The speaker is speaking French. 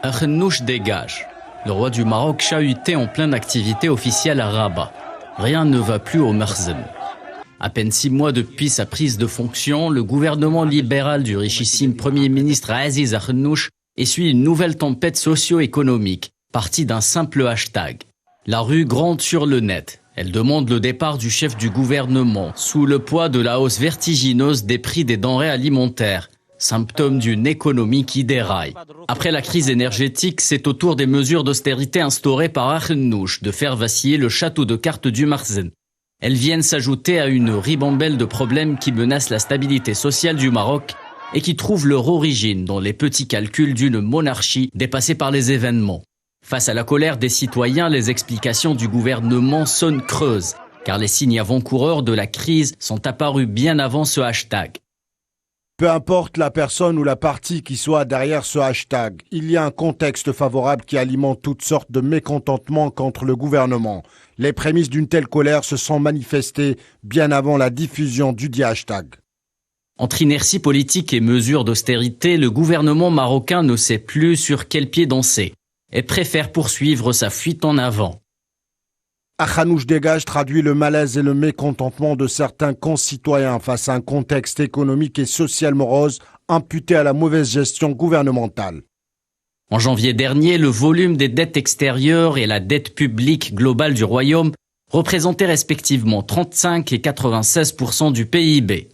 Akhnouch dégage. Le roi du Maroc chahuté en pleine activité officielle à Rabat. Rien ne va plus au Makhzen. À peine 6 mois depuis sa prise de fonction, le gouvernement libéral du richissime Premier ministre Aziz Akhnouch essuie une nouvelle tempête socio-économique, partie d'un simple hashtag. La rue gronde sur le net. Elle demande le départ du chef du gouvernement, sous le poids de la hausse vertigineuse des prix des denrées alimentaires, symptôme d'une économie qui déraille. Après la crise énergétique, c'est au tour des mesures d'austérité instaurées par Akhnouch de faire vaciller le château de cartes du Makhzen. Elles viennent s'ajouter à une ribambelle de problèmes qui menacent la stabilité sociale du Maroc et qui trouvent leur origine dans les petits calculs d'une monarchie dépassée par les événements. Face à la colère des citoyens, les explications du gouvernement sonnent creuses, car les signes avant-coureurs de la crise sont apparus bien avant ce hashtag. Peu importe la personne ou la partie qui soit derrière ce hashtag, il y a un contexte favorable qui alimente toutes sortes de mécontentements contre le gouvernement. Les prémices d'une telle colère se sont manifestées bien avant la diffusion du dit hashtag. Entre inertie politique et mesures d'austérité, le gouvernement marocain ne sait plus sur quel pied danser et préfère poursuivre sa fuite en avant. Akhnouch dégage traduit le malaise et le mécontentement de certains concitoyens face à un contexte économique et social morose imputé à la mauvaise gestion gouvernementale. En janvier dernier, le volume des dettes extérieures et la dette publique globale du royaume représentaient respectivement 35 et 96% du PIB.